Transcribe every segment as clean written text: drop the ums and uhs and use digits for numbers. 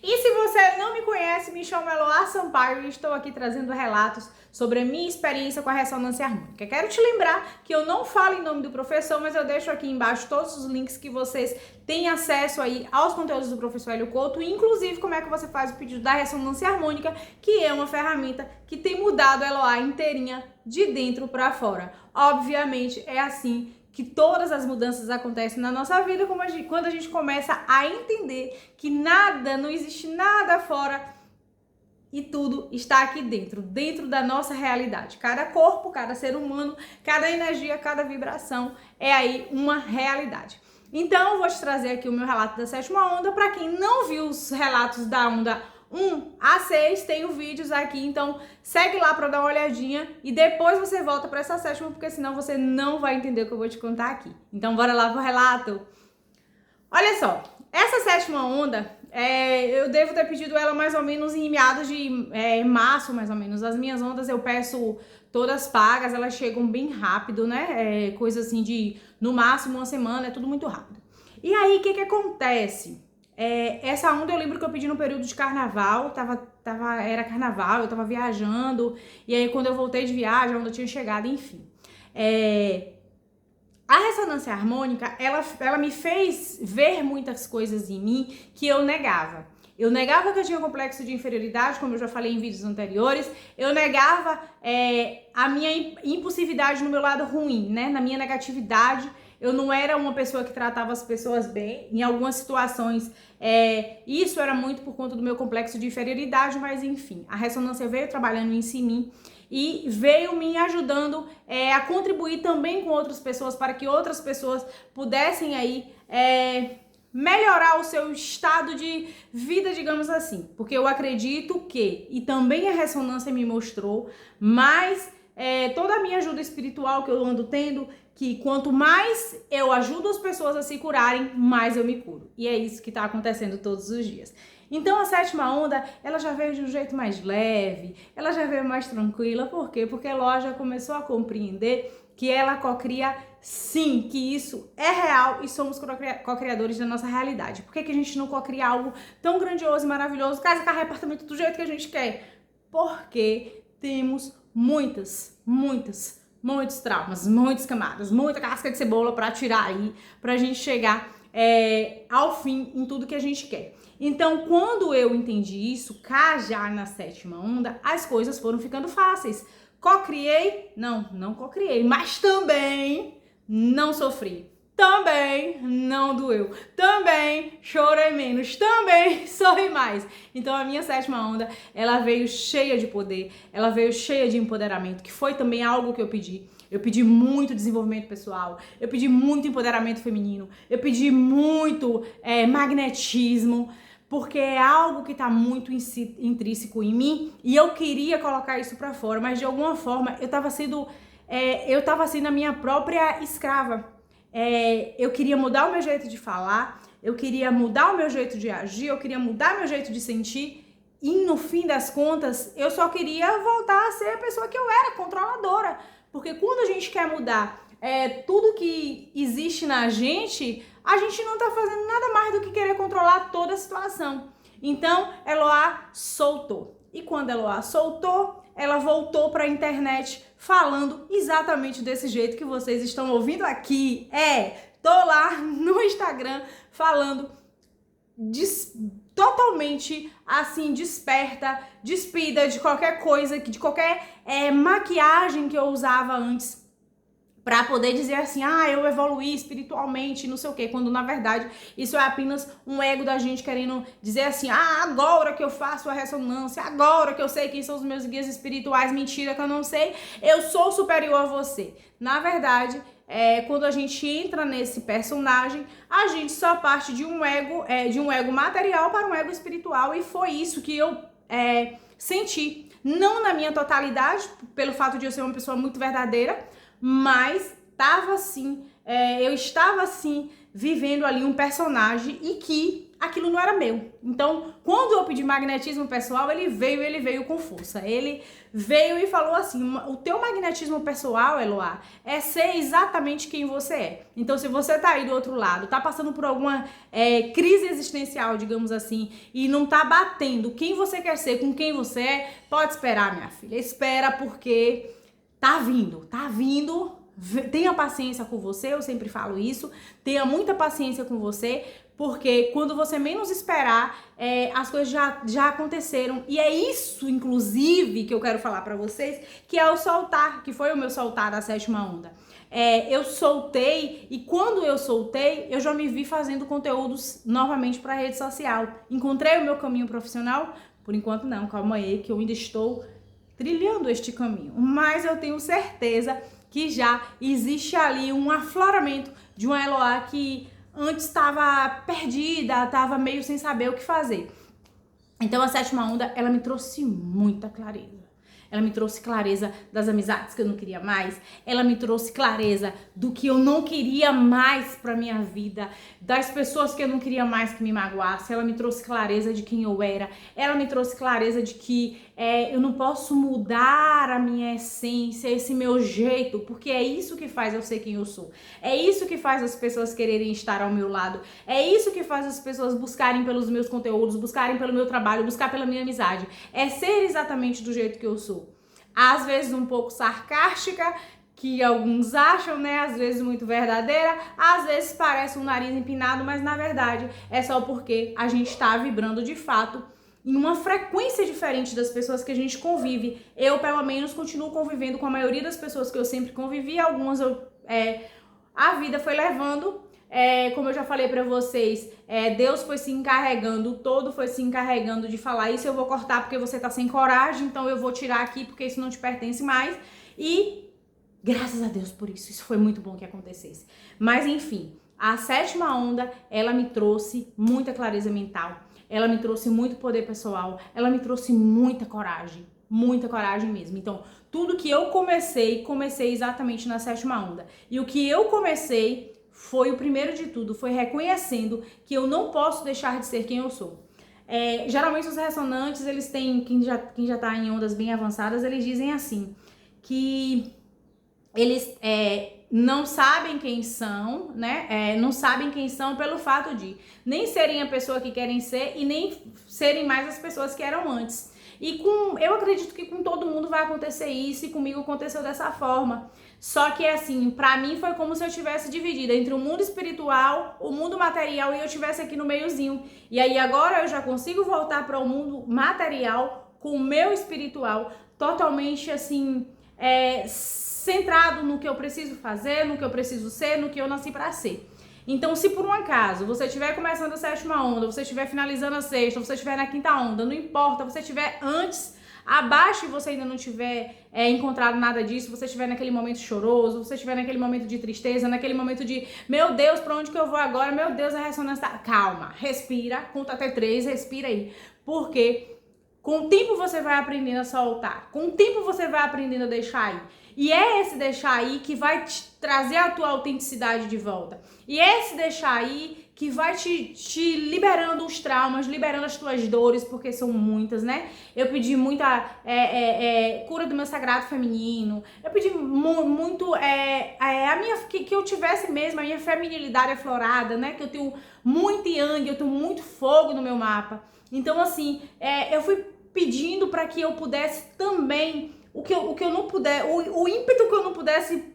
E se você não me conhece, me chamo Eloá Sampaio e estou aqui trazendo relatos sobre a minha experiência com a ressonância harmônica. Quero te lembrar que eu não falo em nome do professor, mas eu deixo aqui embaixo todos os links que vocês têm acesso aí aos conteúdos do professor Hélio Couto, inclusive como é que você faz o pedido da ressonância harmônica, que é uma ferramenta que tem mudado a Eloá inteirinha de dentro para fora. Obviamente é assim que todas as mudanças acontecem na nossa vida quando a gente começa a entender que nada, não existe nada fora e tudo está aqui dentro da nossa realidade. Cada corpo, cada ser humano, cada energia, cada vibração é aí uma realidade. Então, eu vou te trazer aqui o meu relato da sétima onda. Para quem não viu os relatos da onda 1 a 6, tenho vídeos aqui, então segue lá para dar uma olhadinha e depois você volta para essa sétima, porque senão você não vai entender o que eu vou te contar aqui. Então bora lá pro relato. Olha só, essa sétima onda, eu devo ter pedido ela mais ou menos em meados de março, mais ou menos. As minhas ondas eu peço todas pagas, elas chegam bem rápido, né? Coisa assim de, no máximo, uma semana, é tudo muito rápido. E aí, o que acontece? Essa onda eu lembro que eu pedi no período de carnaval, era carnaval, eu tava viajando, e aí quando eu voltei de viagem, a onda tinha chegado, enfim. A ressonância harmônica, ela me fez ver muitas coisas em mim que eu negava. Eu negava que eu tinha complexo de inferioridade, como eu já falei em vídeos anteriores. Eu negava a minha impulsividade no meu lado ruim, né? Na minha negatividade. Eu não era uma pessoa que tratava as pessoas bem. Em algumas situações, isso era muito por conta do meu complexo de inferioridade, mas enfim, a ressonância veio trabalhando em mim e veio me ajudando a contribuir também com outras pessoas, para que outras pessoas pudessem aí melhorar o seu estado de vida, digamos assim. Porque eu acredito que, e também a ressonância me mostrou, mas toda a minha ajuda espiritual que eu ando tendo, que quanto mais eu ajudo as pessoas a se curarem, mais eu me curo. E é isso que está acontecendo todos os dias. Então a sétima onda, ela já veio de um jeito mais leve, ela já veio mais tranquila. Por quê? Porque ela já começou a compreender que ela cocria sim, que isso é real e somos co-criadores da nossa realidade. Por que a gente não cocria algo tão grandioso e maravilhoso, casa, carro, apartamento, do jeito que a gente quer? Porque temos muitos traumas, muitas camadas, muita casca de cebola para tirar aí, pra gente chegar ao fim em tudo que a gente quer. Então, quando eu entendi isso, cá já na sétima onda, as coisas foram ficando fáceis. Cocriei? Não cocriei, mas também não sofri. Também não doeu, também chorei menos, também sorri mais. Então a minha sétima onda, ela veio cheia de poder, ela veio cheia de empoderamento, que foi também algo que eu pedi. Eu pedi muito desenvolvimento pessoal, eu pedi muito empoderamento feminino, eu pedi muito magnetismo, porque é algo que tá muito intrínseco em mim e eu queria colocar isso pra fora, mas de alguma forma eu tava sendo a minha própria escrava. Eu queria mudar o meu jeito de falar, eu queria mudar o meu jeito de agir, eu queria mudar o meu jeito de sentir e no fim das contas eu só queria voltar a ser a pessoa que eu era, controladora. Porque quando a gente quer mudar tudo que existe na gente, a gente não tá fazendo nada mais do que querer controlar toda a situação. Então, Eloá soltou. E quando Eloá soltou, ela voltou para a internet falando exatamente desse jeito que vocês estão ouvindo aqui. Tô lá no Instagram falando totalmente assim, desperta, despida de qualquer coisa, de qualquer maquiagem que eu usava antes pra poder dizer assim, eu evoluí espiritualmente, não sei o quê, quando na verdade isso é apenas um ego da gente querendo dizer assim, agora que eu faço a ressonância, agora que eu sei quem são os meus guias espirituais, mentira que eu não sei, eu sou superior a você. Na verdade, quando a gente entra nesse personagem, a gente só parte de um ego material para um ego espiritual, e foi isso que eu senti. Não na minha totalidade, pelo fato de eu ser uma pessoa muito verdadeira, mas eu estava assim vivendo ali um personagem e que aquilo não era meu. Então, quando eu pedi magnetismo pessoal, ele veio com força. Ele veio e falou assim: o teu magnetismo pessoal, Eloá, é ser exatamente quem você é. Então, se você tá aí do outro lado, tá passando por alguma crise existencial, digamos assim, e não tá batendo quem você quer ser com quem você é, pode esperar, minha filha. Espera, porque tá vindo. Tenha paciência com você, eu sempre falo isso. Tenha muita paciência com você, porque quando você menos esperar, as coisas já aconteceram. E é isso, inclusive, que eu quero falar pra vocês, que é o soltar, que foi o meu soltar da 7ª onda. Eu soltei, e quando eu soltei, eu já me vi fazendo conteúdos novamente pra rede social. Encontrei o meu caminho profissional? Por enquanto não, calma aí, que eu ainda estou trilhando este caminho. Mas eu tenho certeza que já existe ali um afloramento de uma Eloá que antes estava perdida, estava meio sem saber o que fazer. Então a 7ª onda, ela me trouxe muita clareza. Ela me trouxe clareza das amizades que eu não queria mais. Ela me trouxe clareza do que eu não queria mais pra minha vida. Das pessoas que eu não queria mais que me magoassem. Ela me trouxe clareza de quem eu era. Ela me trouxe clareza de que eu não posso mudar a minha essência, esse meu jeito, porque é isso que faz eu ser quem eu sou. É isso que faz as pessoas quererem estar ao meu lado. É isso que faz as pessoas buscarem pelos meus conteúdos, buscarem pelo meu trabalho, buscar pela minha amizade. É ser exatamente do jeito que eu sou. Às vezes um pouco sarcástica, que alguns acham, né? Às vezes muito verdadeira, às vezes parece um nariz empinado, mas na verdade é só porque a gente está vibrando de fato em uma frequência diferente das pessoas que a gente convive. Eu, pelo menos, continuo convivendo com a maioria das pessoas que eu sempre convivi. Algumas a vida foi levando. Como eu já falei pra vocês, Deus foi se encarregando, o todo foi se encarregando de falar: isso eu vou cortar porque você tá sem coragem, então eu vou tirar aqui porque isso não te pertence mais. E graças a Deus por isso foi muito bom que acontecesse. Mas enfim, a 7ª onda, ela me trouxe muita clareza mental, ela me trouxe muito poder pessoal, ela me trouxe muita coragem mesmo. Então, tudo que eu comecei exatamente na 7ª onda. E o que eu comecei foi o primeiro de tudo, foi reconhecendo que eu não posso deixar de ser quem eu sou. Geralmente os ressonantes, eles têm, quem já tá em ondas bem avançadas, eles dizem assim, que eles não sabem quem são, né? Não sabem quem são pelo fato de nem serem a pessoa que querem ser e nem serem mais as pessoas que eram antes. E eu acredito que com todo mundo vai acontecer isso, e comigo aconteceu dessa forma. Só que assim, pra mim foi como se eu tivesse dividida entre o mundo espiritual, o mundo material, e eu tivesse aqui no meiozinho. E aí agora eu já consigo voltar para o mundo material com o meu espiritual totalmente assim, centrado no que eu preciso fazer, no que eu preciso ser, no que eu nasci pra ser. Então, se por um acaso você estiver começando a 7ª onda, você estiver finalizando a 6ª, você estiver na 5ª onda, não importa, você estiver antes, abaixo e você ainda não tiver encontrado nada disso, você estiver naquele momento choroso, você estiver naquele momento de tristeza, naquele momento de, meu Deus, pra onde que eu vou agora? Meu Deus, a ressonância tá... Calma, respira, conta até 3, respira aí. Porque com o tempo você vai aprendendo a soltar, com o tempo você vai aprendendo a deixar ir. E é esse deixar aí que vai te trazer a tua autenticidade de volta. E é esse deixar aí que vai te liberando os traumas, liberando as tuas dores, porque são muitas, né? Eu pedi muita cura do meu sagrado feminino. Eu pedi muito que eu tivesse mesmo a minha feminilidade aflorada, né? Que eu tenho muito yang, eu tenho muito fogo no meu mapa. Então, assim, eu fui pedindo para que eu pudesse também, o que eu não puder, o ímpeto que eu não pudesse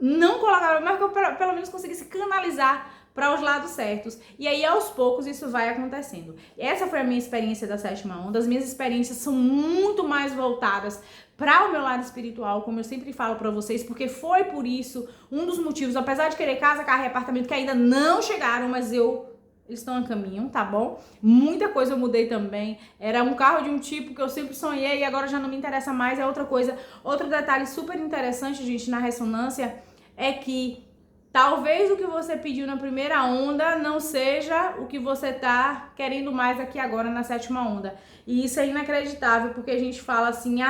não colocar, mas que eu pelo menos conseguisse canalizar para os lados certos. E aí, aos poucos, isso vai acontecendo. Essa foi a minha experiência da 7ª onda. As minhas experiências são muito mais voltadas para o meu lado espiritual, como eu sempre falo para vocês, porque foi por isso um dos motivos, apesar de querer casa, carro e apartamento que ainda não chegaram, mas eles estão a caminho, tá bom? Muita coisa eu mudei também. Era um carro de um tipo que eu sempre sonhei e agora já não me interessa mais. É outra coisa. Outro detalhe super interessante, gente, na ressonância é que talvez o que você pediu na primeira onda não seja o que você tá querendo mais aqui agora na 7ª onda. E isso é inacreditável, porque a gente fala assim,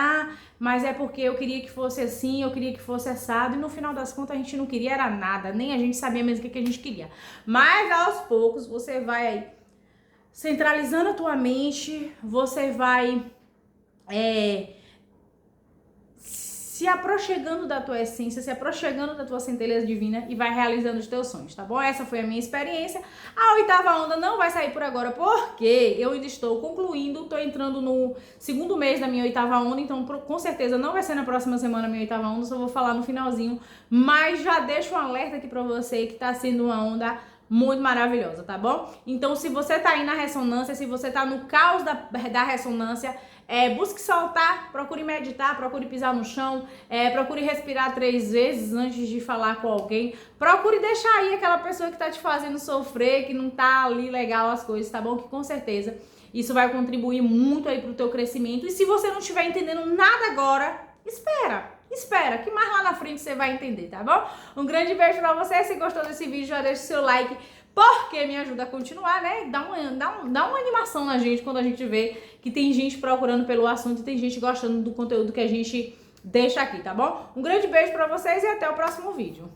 mas é porque eu queria que fosse assim, eu queria que fosse assado, e no final das contas a gente não queria era nada, nem a gente sabia mesmo o que a gente queria. Mas aos poucos você vai aí centralizando a tua mente, você vai se aproximando da tua essência, se aproximando da tua centelha divina e vai realizando os teus sonhos, tá bom? Essa foi a minha experiência. A 8ª onda não vai sair por agora, porque eu ainda estou concluindo, tô entrando no 2º mês da minha 8ª onda, então com certeza não vai ser na próxima semana a minha 8ª onda, só vou falar no finalzinho, mas já deixo um alerta aqui pra você que tá sendo uma onda muito maravilhosa, tá bom? Então, se você tá aí na ressonância, se você tá no caos da ressonância, busque soltar, procure meditar, procure pisar no chão, procure respirar 3 vezes antes de falar com alguém, procure deixar aí aquela pessoa que tá te fazendo sofrer, que não tá ali legal as coisas, tá bom? Que com certeza isso vai contribuir muito aí pro teu crescimento. E se você não estiver entendendo nada agora, espera, que mais lá na frente você vai entender, tá bom? Um grande beijo pra você, se gostou desse vídeo já deixa o seu like, porque me ajuda a continuar, né? Dá uma animação na gente quando a gente vê que tem gente procurando pelo assunto e tem gente gostando do conteúdo que a gente deixa aqui, tá bom? Um grande beijo pra vocês e até o próximo vídeo.